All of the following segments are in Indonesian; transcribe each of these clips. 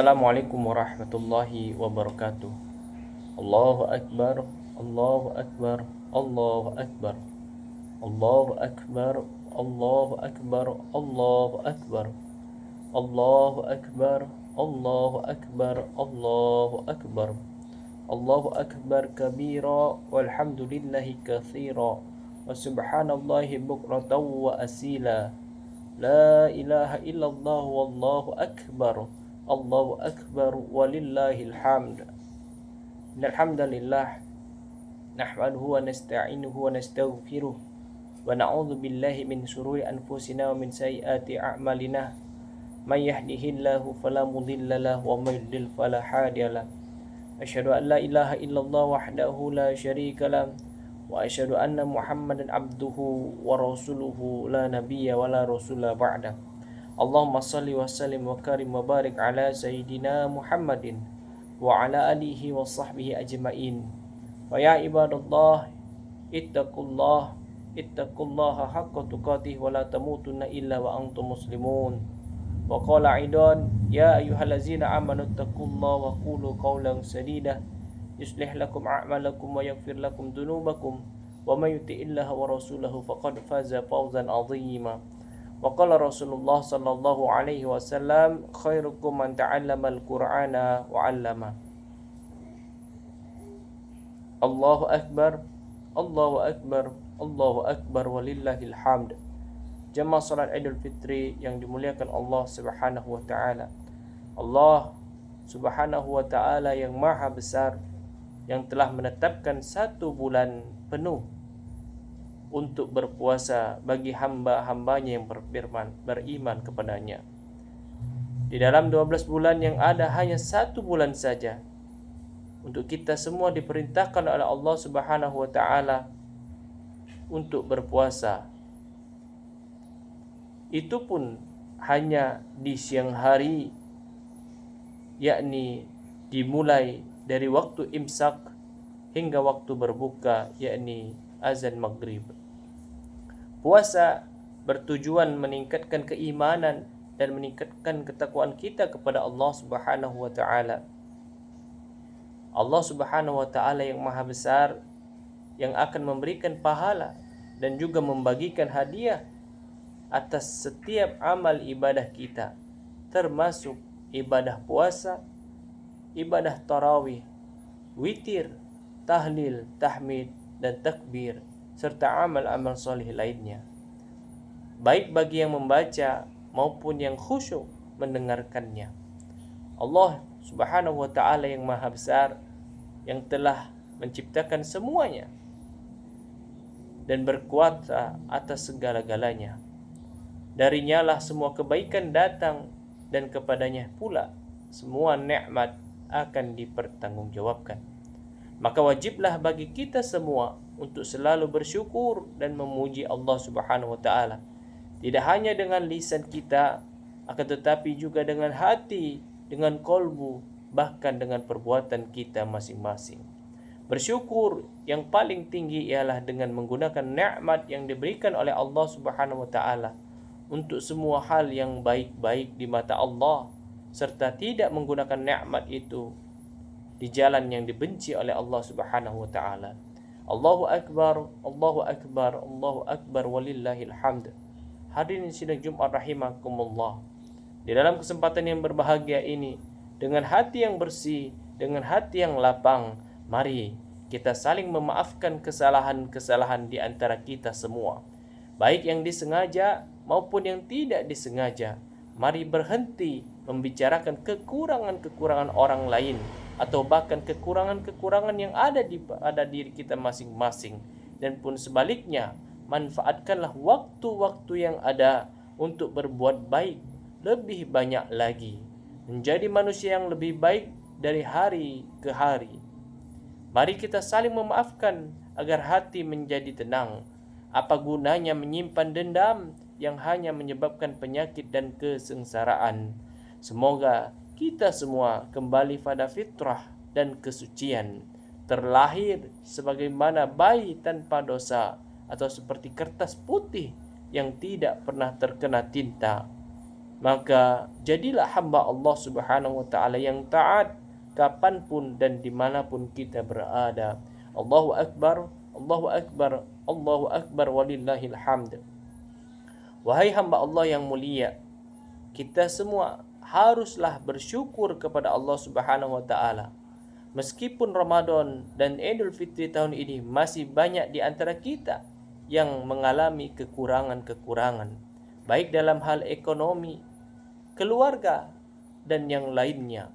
Assalamualaikum warahmatullahi wabarakatuh. Allahu Akbar, Allahu Akbar, Allahu Akbar, Allahu Akbar, Allahu Akbar, Allahu Akbar, Allahu Akbar, Allahu Akbar, Allahu Akbar, Allahu Akbar kabira walhamdulillahi katsira wa subhanallahi bukratan wa asila. La ilaha illallah wallahu akbar. Allahu akbar walillahil hamd. Innal hamdalillah nahmaduhu wa nasta'inuhu wa nastaghfiruh wa na'udzu billahi min shururi anfusina wa min sayyiati a'malina. May yahdihillahu fala mudilla lahu wa may yudlil fala hadiya lahu. Asyhadu an la ilaha illallah wahdahu la syarika lahu wa asyhadu anna Muhammadan abduhu wa rasuluhu la nabiyya wa la rasula ba'da. Allahumma salli wa sallim wa karim wa barik ala sayyidina Muhammadin wa ala alihi wa sahbihi ajma'in. Wa ya ibadallah ittaqullaha haqqa tuqatih wa la tamutunna illa wa antum muslimun. Wa qala aidan ya ayyuhallazina amanu ittaqullaha wa qulu qawlan sadida yuslih lakum a'malakum wa yaghfir lakum dhunubakum wa may yuti'illaha wa rasulahu faqad faza fawzan 'azima. Wa qala Rasulullah sallallahu alaihi wasallam khairukum man ta'allama al-Qur'ana wa 'allama. Allahu akbar, Allahu akbar, Allahu akbar walillahil hamd. Jamaah salat Idul Fitri yang dimuliakan Allah Subhanahu wa taala. Allah Subhanahu wa taala yang maha besar, yang telah menetapkan 1 bulan penuh untuk berpuasa bagi hamba-hambanya yang beriman kepadanya. Di dalam 12 bulan yang ada hanya 1 bulan saja untuk kita semua diperintahkan oleh Allah Subhanahu wa taala untuk berpuasa. Itu pun hanya di siang hari, yakni dimulai dari waktu imsak hingga waktu berbuka, yakni azan maghrib. Puasa bertujuan meningkatkan keimanan dan meningkatkan ketakwaan kita kepada Allah Subhanahu wa taala. Allah Subhanahu wa taala yang maha besar, yang akan memberikan pahala dan juga membagikan hadiah atas setiap amal ibadah kita, termasuk ibadah puasa, ibadah tarawih, witir, tahlil, tahmid, dan takbir, serta amal-amal soleh lainnya, baik bagi yang membaca maupun yang khusyuk mendengarkannya. Allah Subhanahu wa ta'ala yang maha besar, yang telah menciptakan semuanya dan berkuasa atas segala-galanya. Darinya lah semua kebaikan datang, dan kepadanya pula semua nikmat akan dipertanggungjawabkan. Maka wajiblah bagi kita semua untuk selalu bersyukur dan memuji Allah Subhanahu wa taala. Tidak hanya dengan lisan kita, akan tetapi juga dengan hati, dengan kolbu, bahkan dengan perbuatan kita masing-masing. Bersyukur yang paling tinggi ialah dengan menggunakan nikmat yang diberikan oleh Allah Subhanahu wa taala untuk semua hal yang baik-baik di mata Allah, serta tidak menggunakan nikmat itu di jalan yang dibenci oleh Allah Subhanahu wa taala. Allahu akbar, Allahu akbar, Allahu akbar walillahil hamd. Hadirin sidang Jumat rahimakumullah. Di dalam kesempatan yang berbahagia ini, dengan hati yang bersih, dengan hati yang lapang, mari kita saling memaafkan kesalahan-kesalahan di antara kita semua, baik yang disengaja maupun yang tidak disengaja. Mari berhenti membicarakan kekurangan-kekurangan orang lain, atau bahkan kekurangan-kekurangan yang ada pada diri kita masing-masing. Dan pun sebaliknya, manfaatkanlah waktu-waktu yang ada untuk berbuat baik lebih banyak lagi, menjadi manusia yang lebih baik dari hari ke hari. Mari kita saling memaafkan agar hati menjadi tenang. Apa gunanya menyimpan dendam yang hanya menyebabkan penyakit dan kesengsaraan? Semoga kita semua kembali pada fitrah dan kesucian, terlahir sebagaimana bayi tanpa dosa, atau seperti kertas putih yang tidak pernah terkena tinta. Maka jadilah hamba Allah Subhanahu wa taala yang taat kapanpun dan dimanapun kita berada. Allahu Akbar, Allahu Akbar, Allahu Akbar walillahil hamd. Wahai hamba Allah yang mulia, kita semua haruslah bersyukur kepada Allah Subhanahu wa taala. Meskipun Ramadan dan Idul Fitri tahun ini masih banyak di antara kita yang mengalami kekurangan-kekurangan, baik dalam hal ekonomi, keluarga, dan yang lainnya.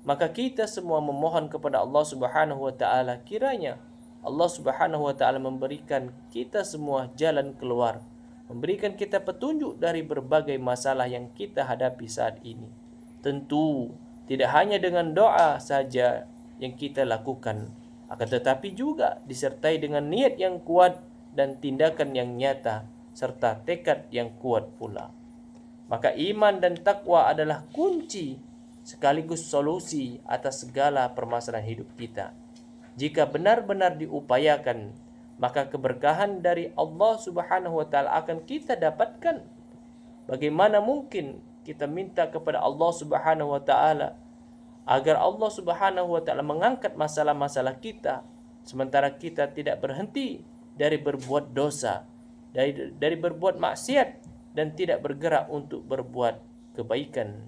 Maka kita semua memohon kepada Allah Subhanahu wa taala kiranya Allah Subhanahu wa taala memberikan kita semua jalan keluar, memberikan kita petunjuk dari berbagai masalah yang kita hadapi saat ini. Tentu tidak hanya dengan doa saja yang kita lakukan, akan tetapi juga disertai dengan niat yang kuat dan tindakan yang nyata serta tekad yang kuat pula. Maka iman dan takwa adalah kunci sekaligus solusi atas segala permasalahan hidup kita. Jika benar-benar diupayakan, maka keberkahan dari Allah Subhanahu wa taala akan kita dapatkan. Bagaimana mungkin kita minta kepada Allah Subhanahu wa taala agar Allah Subhanahu wa taala mengangkat masalah-masalah kita, sementara kita tidak berhenti dari berbuat dosa, dari berbuat maksiat, dan tidak bergerak untuk berbuat kebaikan.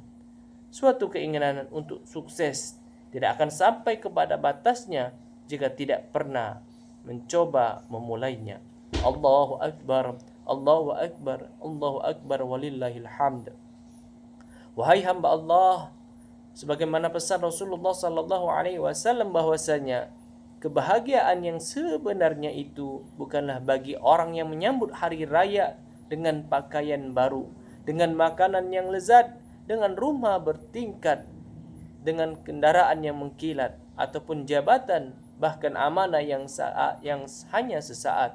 Suatu keinginan untuk sukses tidak akan sampai kepada batasnya jika tidak pernah mencoba memulainya. Allahu Akbar, Allahu Akbar, Allahu Akbar walillahil hamd. Wahai hamba Allah, sebagaimana pesan Rasulullah sallallahu alaihi wasallam bahwasanya kebahagiaan yang sebenarnya itu bukanlah bagi orang yang menyambut hari raya dengan pakaian baru, dengan makanan yang lezat, dengan rumah bertingkat, dengan kendaraan yang mengkilat, ataupun jabatan, bahkan amanah yang hanya sesaat.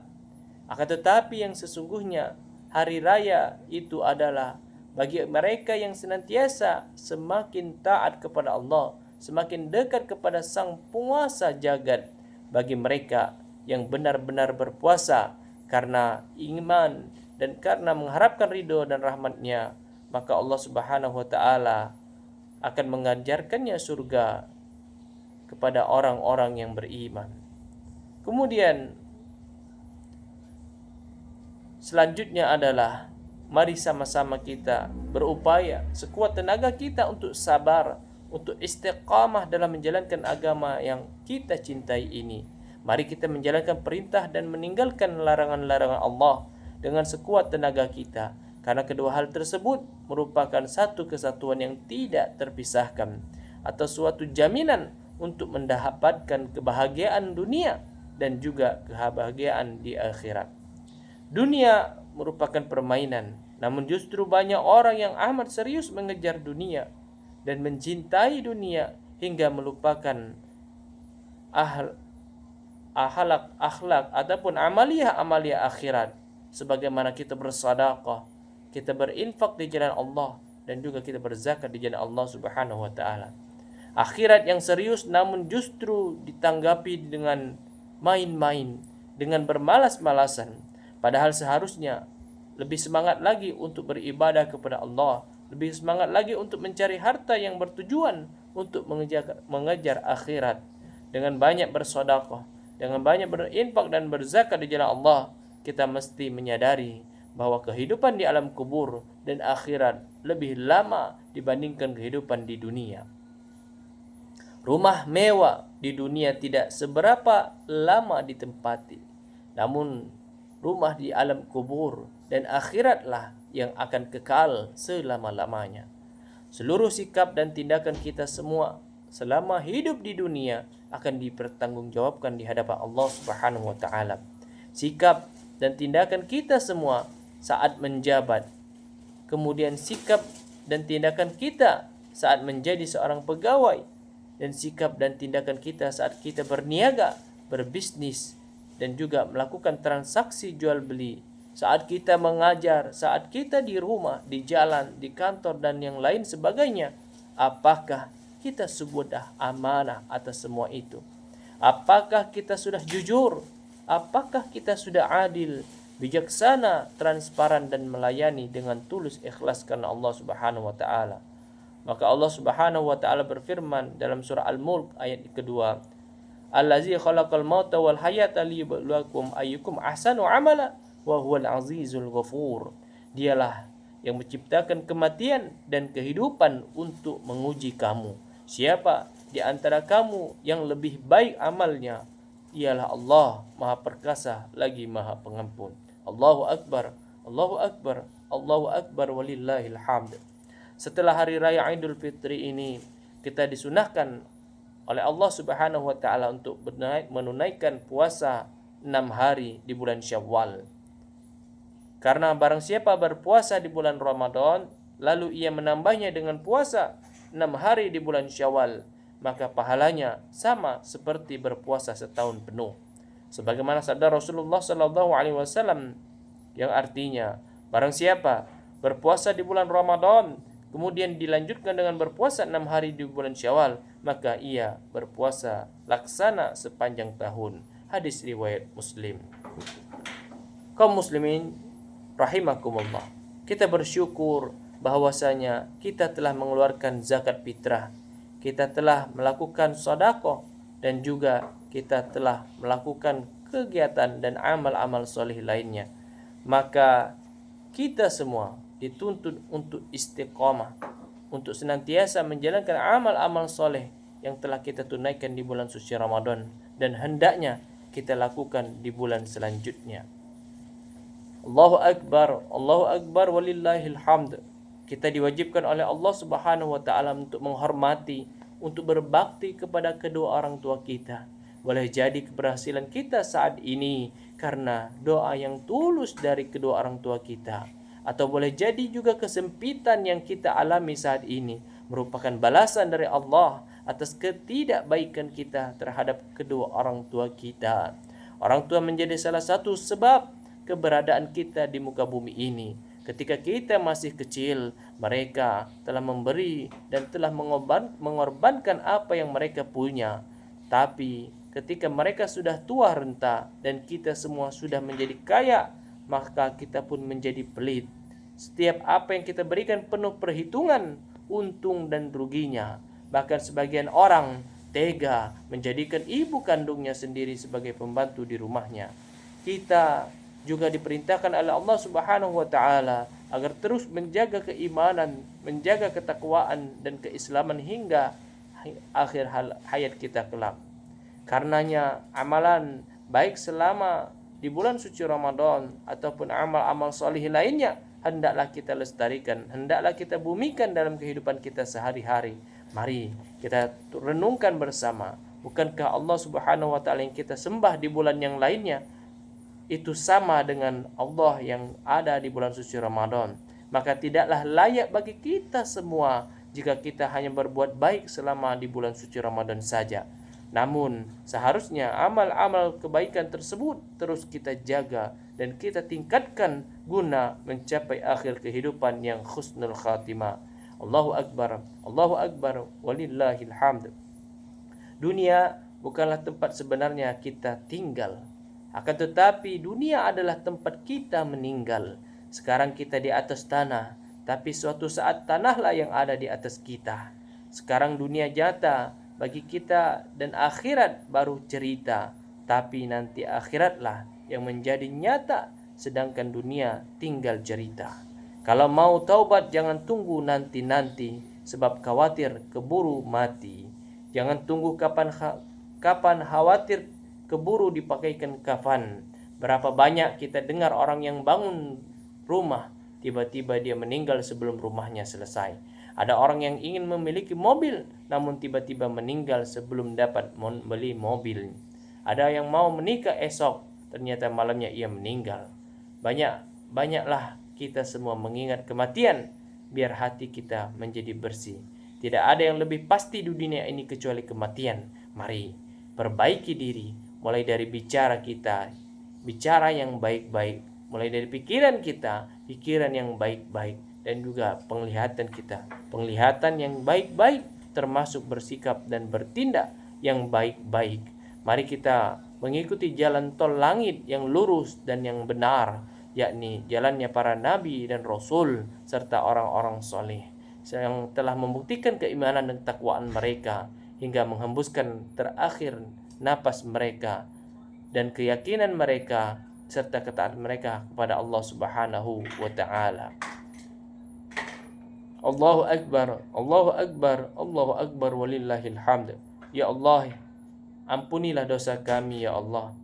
Akan tetapi yang sesungguhnya hari raya itu adalah bagi mereka yang senantiasa semakin taat kepada Allah, semakin dekat kepada Sang Penguasa jagat, bagi mereka yang benar-benar berpuasa karena iman dan karena mengharapkan ridho dan rahmat-Nya, maka Allah Subhanahu wa taala akan mengajarkannya surga kepada orang-orang yang beriman. Kemudian selanjutnya adalah mari sama-sama kita berupaya sekuat tenaga kita untuk sabar, untuk istiqamah dalam menjalankan agama yang kita cintai ini. Mari kita menjalankan perintah dan meninggalkan larangan-larangan Allah dengan sekuat tenaga kita, karena kedua hal tersebut merupakan satu kesatuan yang tidak terpisahkan atau suatu jaminan untuk mendapatkan kebahagiaan dunia dan juga kebahagiaan di akhirat. Dunia merupakan permainan, namun justru banyak orang yang amat serius mengejar dunia dan mencintai dunia hingga melupakan akhlak ataupun amaliyah akhirat, sebagaimana kita bersedekah, kita berinfak di jalan Allah, dan juga kita berzakat di jalan Allah Subhanahu wa taala. Akhirat yang serius namun justru ditanggapi dengan main-main, dengan bermalas-malasan, padahal seharusnya lebih semangat lagi untuk beribadah kepada Allah, lebih semangat lagi untuk mencari harta yang bertujuan untuk mengejar akhirat. Dengan banyak bersedekah, dengan banyak berinfak dan berzakat di jalan Allah, kita mesti menyadari bahwa kehidupan di alam kubur dan akhirat lebih lama dibandingkan kehidupan di dunia. Rumah mewah di dunia tidak seberapa lama ditempati, namun rumah di alam kubur dan akhiratlah yang akan kekal selama-lamanya. Seluruh sikap dan tindakan kita semua selama hidup di dunia akan dipertanggungjawabkan di hadapan Allah Subhanahu wa taala. Sikap dan tindakan kita semua saat menjabat, kemudian sikap dan tindakan kita saat menjadi seorang pegawai, dan sikap dan tindakan kita saat kita berniaga, berbisnis, dan juga melakukan transaksi jual beli, saat kita mengajar, saat kita di rumah, di jalan, di kantor, dan yang lain sebagainya. Apakah kita sudah amanah atas semua itu? Apakah kita sudah jujur? Apakah kita sudah adil bijaksana, transparan dan melayani dengan tulus ikhlas karena Allah Subhanahu wa taala. Maka Allah Subhanahu wa taala berfirman dalam surah Al-Mulk ayat kedua, Allazi khalaqal mauta wal hayata liyabluwakum ayyukum ahsanu amala wa huwal azizul ghafur. Dialah yang menciptakan kematian dan kehidupan untuk menguji kamu. Siapa di antara kamu yang lebih baik amalnya? Ialah Allah, Maha Perkasa lagi Maha Pengampun. Allahu Akbar, Allahu Akbar, Allahu Akbar walillahil hamd. Setelah hari raya Idul Fitri ini, kita disunahkan oleh Allah Subhanahu wa taala untuk menunaikan puasa 6 hari di bulan Syawal. Karena barang siapa berpuasa di bulan Ramadan, lalu ia menambahnya dengan puasa 6 hari di bulan Syawal, maka pahalanya sama seperti berpuasa setahun penuh. Sebagaimana sabda Rasulullah sallallahu alaihi wasallam yang artinya, barang siapa berpuasa di bulan Ramadan kemudian dilanjutkan dengan berpuasa 6 hari di bulan Syawal, maka ia berpuasa laksana sepanjang tahun. Hadis riwayat Muslim. Kaum muslimin rahimakumullah, kita bersyukur bahwasanya kita telah mengeluarkan zakat fitrah, kita telah melakukan sedekah, dan juga kita telah melakukan kegiatan dan amal-amal soleh lainnya. Maka kita semua dituntut untuk istiqamah, untuk senantiasa menjalankan amal-amal soleh yang telah kita tunaikan di bulan suci Ramadan, dan hendaknya kita lakukan di bulan selanjutnya. Allahu Akbar walillahil hamd. Kita diwajibkan oleh Allah Subhanahu wa taala untuk menghormati, untuk berbakti kepada kedua orang tua kita. Boleh jadi keberhasilan kita saat ini karena doa yang tulus dari kedua orang tua kita, atau boleh jadi juga kesempitan yang kita alami saat ini merupakan balasan dari Allah atas ketidakbaikan kita terhadap kedua orang tua kita. Orang tua menjadi salah satu sebab keberadaan kita di muka bumi ini. Ketika kita masih kecil, mereka telah memberi dan telah mengorbankan apa yang mereka punya. Tapi ketika mereka sudah tua renta dan kita semua sudah menjadi kaya, maka kita pun menjadi pelit. Setiap apa yang kita berikan penuh perhitungan untung dan ruginya. Bahkan sebagian orang tega menjadikan ibu kandungnya sendiri sebagai pembantu di rumahnya. Kita juga diperintahkan oleh Allah Subhanahu wa taala agar terus menjaga keimanan, menjaga ketakwaan dan keislaman hingga akhir hayat kita kelak. Karenanya amalan baik selama di bulan suci Ramadan ataupun amal-amal soleh lainnya hendaklah kita lestarikan, hendaklah kita bumikan dalam kehidupan kita sehari-hari. Mari kita renungkan bersama, bukankah Allah Subhanahu wa taala yang kita sembah di bulan yang lainnya itu sama dengan Allah yang ada di bulan suci Ramadan? Maka tidaklah layak bagi kita semua jika kita hanya berbuat baik selama di bulan suci Ramadan saja. Namun seharusnya amal-amal kebaikan tersebut terus kita jaga dan kita tingkatkan guna mencapai akhir kehidupan yang husnul khatimah. Allahu Akbar, walillahil hamd. Dunia bukanlah tempat sebenarnya kita tinggal. Akan tetapi dunia adalah tempat kita meninggal. Sekarang kita di atas tanah, tapi suatu saat tanahlah yang ada di atas kita. Sekarang dunia nyata bagi kita dan akhirat baru cerita. Tapi nanti akhiratlah yang menjadi nyata, sedangkan dunia tinggal cerita. Kalau mau taubat jangan tunggu nanti-nanti, sebab khawatir keburu mati. Jangan tunggu kapan khawatir keburu dipakaikan kafan. Berapa banyak kita dengar orang yang bangun rumah, tiba-tiba dia meninggal sebelum rumahnya selesai. Ada orang yang ingin memiliki mobil, namun tiba-tiba meninggal sebelum dapat membeli mobil. Ada yang mau menikah esok, ternyata malamnya ia meninggal. Banyaklah kita semua mengingat kematian, biar hati kita menjadi bersih. Tidak ada yang lebih pasti di dunia ini kecuali kematian. Mari perbaiki diri, mulai dari bicara kita, bicara yang baik-baik, mulai dari pikiran kita, pikiran yang baik-baik, dan juga penglihatan kita, penglihatan yang baik-baik, termasuk bersikap dan bertindak yang baik-baik. Mari kita mengikuti jalan tol langit yang lurus dan yang benar, yakni jalannya para nabi dan rasul serta orang-orang soleh yang telah membuktikan keimanan dan takwaan mereka hingga menghembuskan terakhir napas mereka dan keyakinan mereka serta ketaatan mereka kepada Allah Subhanahu wa taala. Allahu akbar, Allahu akbar, Allahu akbar walillahil hamd. Ya Allah, ampunilah dosa kami ya Allah.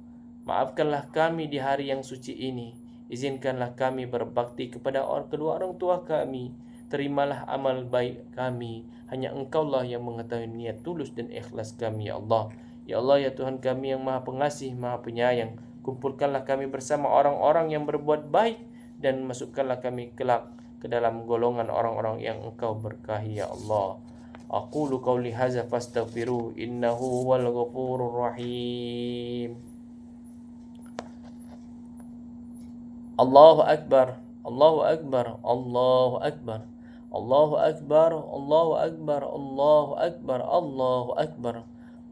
Maafkanlah kami di hari yang suci ini. Izinkanlah kami berbakti kepada kedua orang tua kami. Terimalah amal baik kami. Hanya Engkaulah yang mengetahui niat tulus dan ikhlas kami ya Allah. Ya Allah ya Tuhan kami yang Maha Pengasih, Maha Penyayang. Kumpulkanlah kami bersama orang-orang yang berbuat baik dan masukkanlah kami kelak ke dalam golongan orang-orang yang Engkau berkahi ya Allah. Aqulu qawli hadza fastaghfiru innahu huwal ghafurur rahim. Allahu akbar, Allahu akbar, Allahu akbar. Allahu akbar, Allahu akbar, Allahu akbar, Allahu akbar.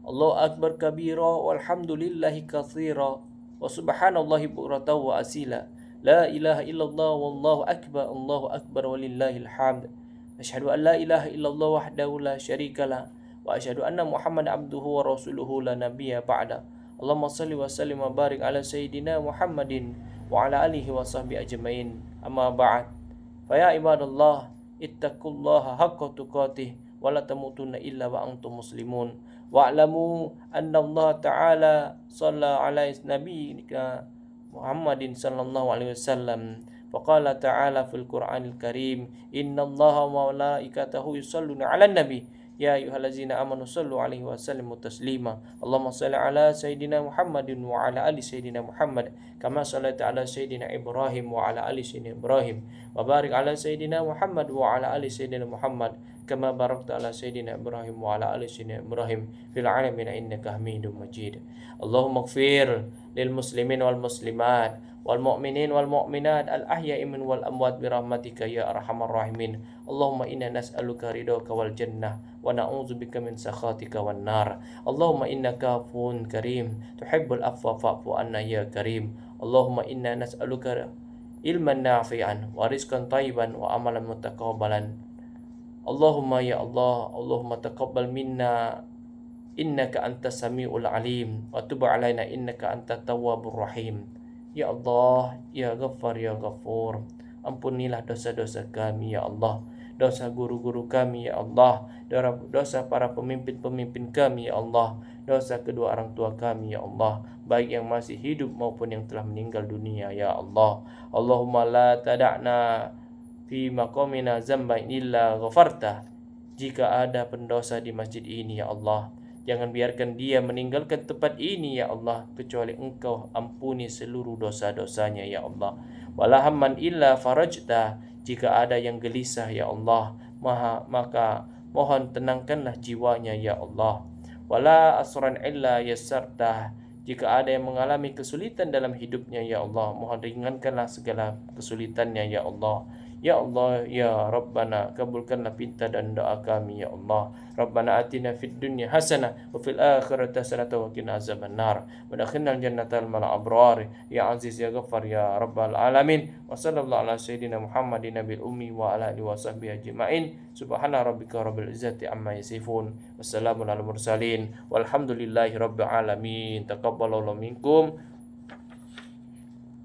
Allahu akbar kabira walhamdulillahi katsira wa subhanallahi bukratan wa asila. La ilaha illallah wallahu akbar walillahil hamd. Asyhadu an la ilaha illallah wahdahu la syarikalah wa asyhadu anna Muhammad abduhu wa rasuluhu la nabiyya ba'da. Allahumma shalli wa sallim wa barik ala sayyidina Muhammadin wa ala alihi wa sahbihi ajmain. Amma ba'd. Fa ya ibadallah ittaqullaha haqqa tuqatih wa la tamutunna illa wa antum muslimun. Wa'lamu anna Allah ta'ala shalla ala nabiyyika Muhammadin sallallahu alaihi wasallam. Faqala ta'ala fil Qur'anil Karim, innallaha wa malaikatahu yusholluna 'alan nabi ya ayyuhallazina amanu shallu 'alaihi wa sallimu taslima. Allahumma shalli 'ala sayidina Muhammadin wa 'ala ali sayidina Muhammad kama shallaita 'ala sayidina Ibrahim wa 'ala ali sayidina Ibrahim wa barik 'ala sayidina Muhammad wa 'ala ali sayidina Muhammad kama barakta 'ala sayidina Ibrahim wa 'ala ali sayidina Ibrahim fil 'alamin innaka Hamidum Majid. Allahumma ighfir lil muslimin wal muslimat wal mu'minin wal mu'minat al ahya'i min wal amwat bi rahmatika ya arhamar rahimin. Allahumma inna nas'aluka ridhaka wal jannah wa na'udzubika min sakhatika wan nar. Allahumma innaka afuwun karim tuhibbul afwa fa'fu anna ya karim. Allahumma inna nas'aluka ilman nafi'an wa rizqan thayyiban wa amalan mutaqabbalan. Allahumma ya Allah, Allahumma taqabbal minna innaka antas samiul alim wa tub alaina innaka antat tawwabur rahim. Ya Allah, ya Ghaffar, ya Ghafur, ampunilah dosa-dosa kami ya Allah, dosa guru-guru kami ya Allah, dosa para pemimpin-pemimpin kami ya Allah, dosa kedua orang tua kami ya Allah, baik yang masih hidup maupun yang telah meninggal dunia ya Allah. Allahumma la tada'na fi maqamina zamban illa ghafartah. Jika ada pendosa di masjid ini ya Allah, jangan biarkan dia meninggalkan tempat ini ya Allah, kecuali Engkau ampuni seluruh dosa-dosanya ya Allah. Wala hamman illa farajta. Jika ada yang gelisah ya Allah, maka mohon tenangkanlah jiwanya ya Allah. Wala asran illa yassartah. Jika ada yang mengalami kesulitan dalam hidupnya ya Allah, mohon ringankanlah segala kesulitannya ya Allah. Ya Allah, ya Rabbana, kabulkanlah pinta dan doa kami ya Allah. Rabbana atina fid dunya hasanah wa fil akhirati hasanah wa qina azabannar. Wa adkhilna al-jannata ma'al abrar. Ya Aziz ya Ghaffar ya Rabbal alamin. Wa sallallahu ala sayyidina Muhammadin nabil ummi wa ala alihi wa sahbihi ajma'in. Subhana rabbika rabbil izzati amma yasifun. Wassalamun ala mursalin. Walhamdulillahi rabbil alamin. Taqabbalallahu minkum